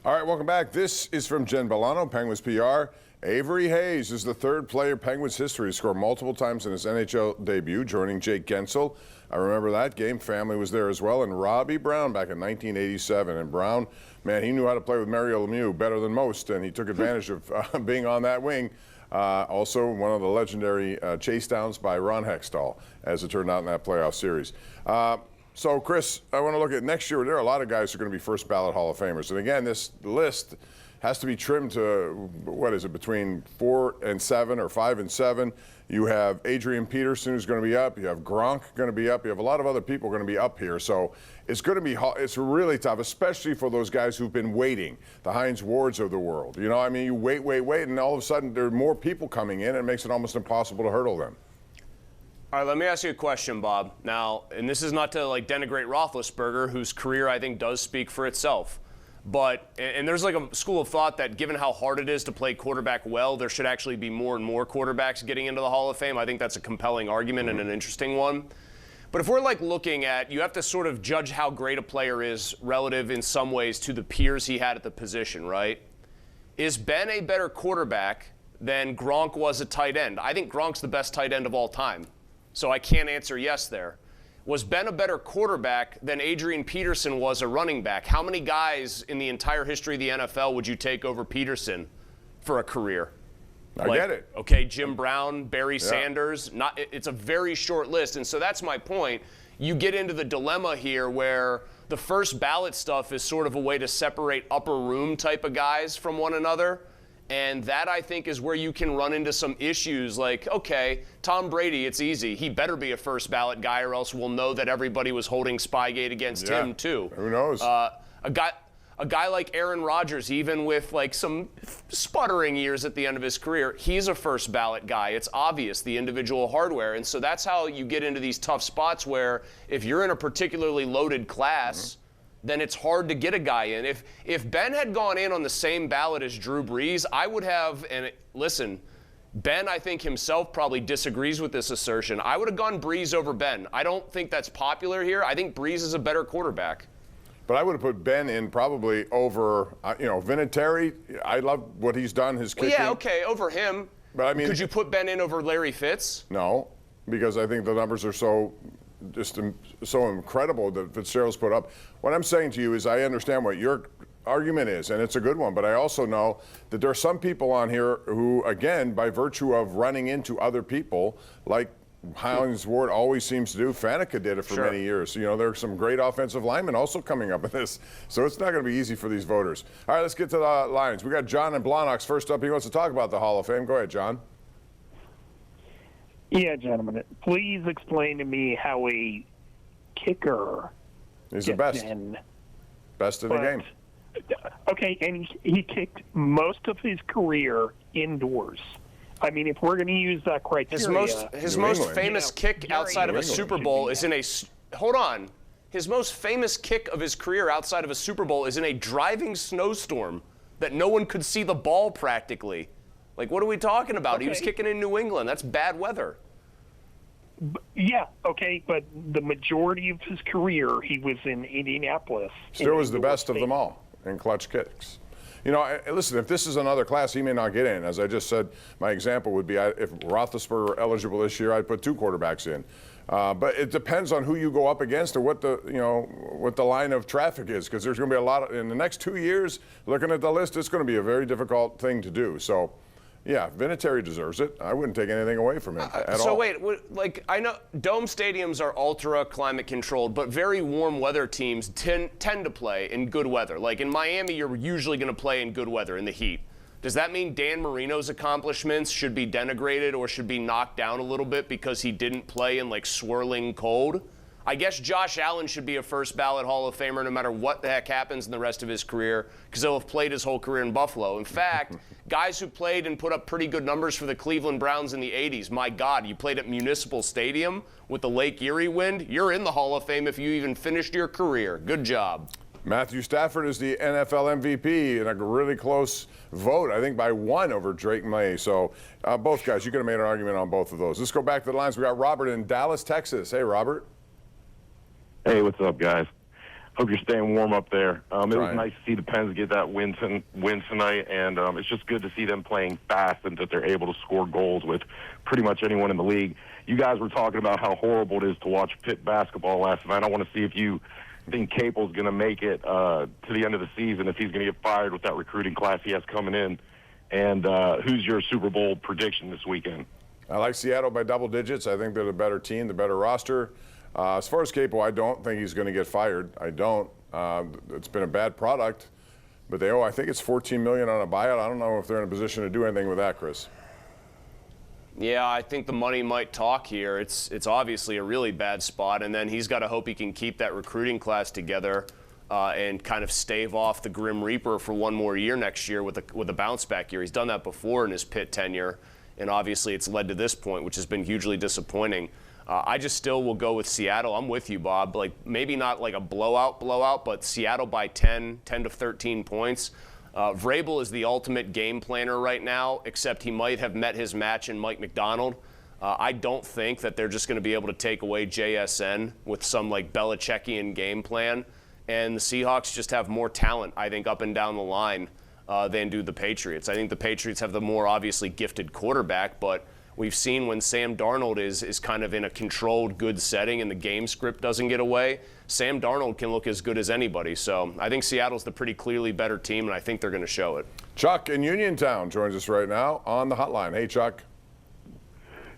All right, welcome back. This is from Jen Villano, Penguins PR. Avery Hayes is the third player Penguins history to score multiple times in his NHL debut, joining Jake Gensel. I remember that game. Family was there as well. And Robbie Brown back in 1987. And Brown, man, he knew how to play with Mario Lemieux better than most, and he took advantage of being on that wing. Also, one of the legendary chase downs by Ron Hextall, as it turned out in that playoff series. So, Chris, I want to look at next year. There are a lot of guys who are going to be first ballot Hall of Famers. And again, this list has to be trimmed to, what is it, between 4 and 7 or 5 and 7. You have Adrian Peterson, who's going to be up. You have Gronk going to be up. You have a lot of other people going to be up here. So it's going to be, it's really tough, especially for those guys who've been waiting, the Hines Wards of the world. You know, I mean, you wait, and all of a sudden there are more people coming in, and it makes it almost impossible to hurdle them. All right, let me ask you a question, Bob. Now, and this is not to like denigrate Roethlisberger, whose career I think does speak for itself. But, and there's like a school of thought that given how hard it is to play quarterback well, there should actually be more and more quarterbacks getting into the Hall of Fame. I think that's a compelling argument and an interesting one. But if we're like looking at, you have to sort of judge how great a player is relative in some ways to the peers he had at the position, right? Is Ben a better quarterback than Gronk was a tight end? I think Gronk's the best tight end of all time. So I can't answer yes there. Was Ben a better quarterback than Adrian Peterson was a running back? How many guys in the entire history of the NFL would you take over Peterson for a career? I get it. Okay, Jim Brown, Barry Sanders. It's a very short list. And so that's my point. You get into the dilemma here where the first ballot stuff is sort of a way to separate upper room type of guys from one another. And that, I think, is where you can run into some issues like, okay, Tom Brady, it's easy. He better be a first ballot guy or else we'll know that everybody was holding Spygate against him, too. Who knows? A guy like Aaron Rodgers, even with like some sputtering years at the end of his career, he's a first ballot guy. It's obvious, the individual hardware. And so that's how you get into these tough spots where if you're in a particularly loaded class, then it's hard to get a guy in. If Ben had gone in on the same ballot as Drew Brees, I would have, and listen, Ben, I think himself probably disagrees with this assertion. I would have gone Brees over Ben. I don't think that's popular here. I think Brees is a better quarterback. But I would have put Ben in probably over, Vinatieri. I love what he's done, his kicking. Yeah, okay, over him. But I mean, could you put Ben in over Larry Fitz? No, because I think the numbers are so incredible that Fitzgerald's put up. What I'm saying to you is I understand what your argument is, and it's a good one, but I also know that there are some people on here who, again, by virtue of running into other people, like Hines Ward always seems to do, Faneca did it for many years. You know, there are some great offensive linemen also coming up in this, so it's not going to be easy for these voters. All right, let's get to the lines. We got John and Blonox first up. He wants to talk about the Hall of Fame. Go ahead, John. Yeah, gentlemen, please explain to me how a kicker He's the best. Best in the game. Okay, and he kicked most of his career indoors. I mean, if we're going to use that criteria... His most famous kick outside of a Super Bowl is in a... Hold on. His most famous kick of his career outside of a Super Bowl is in a driving snowstorm that no one could see the ball practically. Like, what are we talking about? Okay. He was kicking in New England. That's bad weather. Yeah, okay, but the majority of his career, he was in Indianapolis. Still was the best of them all in clutch kicks. You know, listen, if this is another class, he may not get in. As I just said, my example would be if Roethlisberger were eligible this year, I'd put 2 quarterbacks in. But it depends on who you go up against or what the line of traffic is, because there's going to be a lot in the next 2 years. Looking at the list, it's going to be a very difficult thing to do. So, yeah, Vinatieri deserves it. I wouldn't take anything away from him at all. So wait, like I know dome stadiums are ultra climate controlled, but very warm weather teams tend to play in good weather. Like in Miami, you're usually going to play in good weather in the heat. Does that mean Dan Marino's accomplishments should be denigrated or should be knocked down a little bit because he didn't play in like swirling cold? I guess Josh Allen should be a first ballot Hall of Famer no matter what the heck happens in the rest of his career because he'll have played his whole career in Buffalo. In fact, guys who played and put up pretty good numbers for the Cleveland Browns in the 80s, my God, you played at Municipal Stadium with the Lake Erie wind, you're in the Hall of Fame if you even finished your career. Good job. Matthew Stafford is the NFL MVP in a really close vote, I think by 1 over Drake May. So both guys, you could have made an argument on both of those. Let's go back to the lines. We got Robert in Dallas, Texas. Hey, Robert. Hey, what's up, guys? Hope you're staying warm up there. It was Trying. nice to see the Pens get that win tonight, and it's just good to see them playing fast and that they're able to score goals with pretty much anyone in the league. You guys were talking about how horrible it is to watch Pitt basketball last night. I want to see if you think Capel's going to make it to the end of the season, if he's going to get fired with that recruiting class he has coming in. And who's your Super Bowl prediction this weekend? I like Seattle by double digits. I think they're the better team, the better roster. As far as Capel, I don't think he's going to get fired. I don't. It's been a bad product, but they owe, I think it's $14 million on a buyout. I don't know if they're in a position to do anything with that, Chris. Yeah, I think the money might talk here. It's obviously a really bad spot, and then he's got to hope he can keep that recruiting class together and kind of stave off the Grim Reaper for one more year next year with a bounce back year. He's done that before in his Pitt tenure, and obviously it's led to this point, which has been hugely disappointing. I just still will go with Seattle. I'm with you, Bob. Like, maybe not like a blowout, but Seattle by 10 to 13 points. Vrabel is the ultimate game planner right now, except he might have met his match in Mike McDonald. I don't think that they're just going to be able to take away JSN with some like Belichickian game plan. And the Seahawks just have more talent, I think, up and down the line than do the Patriots. I think the Patriots have the more obviously gifted quarterback, but we've seen when Sam Darnold is kind of in a controlled, good setting and the game script doesn't get away, Sam Darnold can look as good as anybody. So I think Seattle's the pretty clearly better team, and I think they're going to show it. Chuck in Uniontown joins us right now on the hotline. Hey, Chuck.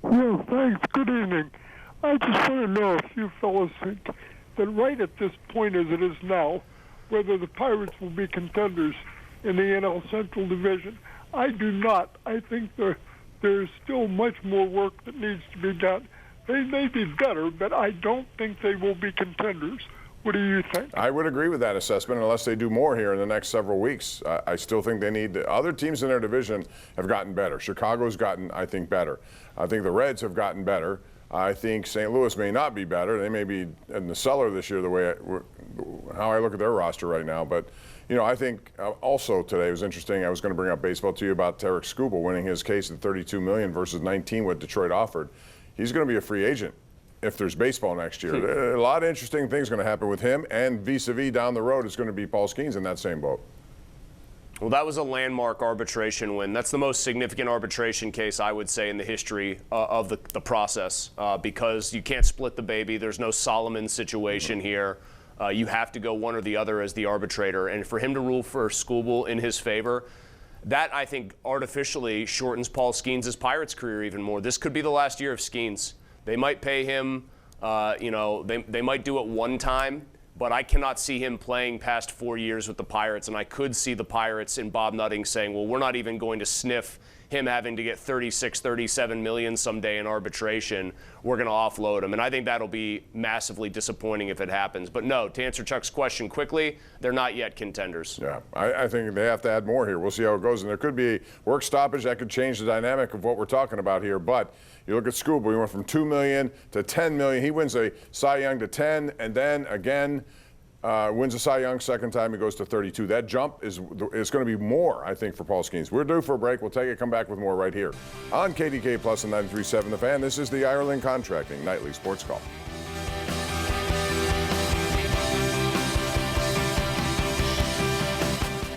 Yeah, thanks. Good evening. I just want to know if you fellows think that right at this point as it is now, whether the Pirates will be contenders in the NL Central Division. I do not. I think there's still much more work that needs to be done. They may be better, but I don't think they will be contenders. What do you think? I would agree with that assessment unless they do more here in the next several weeks. I still think they need other teams in their division have gotten better. Chicago's gotten, I think, better. I think the Reds have gotten better. I think St. Louis may not be better. They may be in the cellar this year, the way how I look at their roster right now. But, you know, I think also today was interesting. I was going to bring up baseball to you about Tarek Skubal winning his case at $32 million versus $19 what Detroit offered. He's going to be a free agent if there's baseball next year. A lot of interesting things going to happen with him, and vis-a-vis down the road is going to be Paul Skeens in that same boat. Well, that was a landmark arbitration win. That's the most significant arbitration case, I would say, in the history of the process because you can't split the baby. There's no Solomon situation here. You have to go one or the other as the arbitrator. And for him to rule for Skubal in his favor, that, I think, artificially shortens Paul Skeens' Pirates career even more. This could be the last year of Skeens. They might pay him, they might do it one time, but I cannot see him playing past 4 years with the Pirates, and I could see the Pirates and Bob Nutting saying, well, we're not even going to sniff him having to get $36, $37 million someday in arbitration. We're going to offload him, and I think that'll be massively disappointing if it happens. But no, to answer Chuck's question quickly, they're not yet contenders. Yeah, I think they have to add more here. We'll see how it goes, and there could be a work stoppage that could change the dynamic of what we're talking about here. But you look at Skubal, he went from $2 million to $10 million. He wins a Cy Young to 10, and then again wins a Cy Young second time. He goes to 32. That jump is going to be more, I think, for Paul Skeens. We're due for a break. We'll take it. Come back with more right here on KDKA Plus and 93.7 The Fan. This is the Ireland Contracting Nightly Sports Call.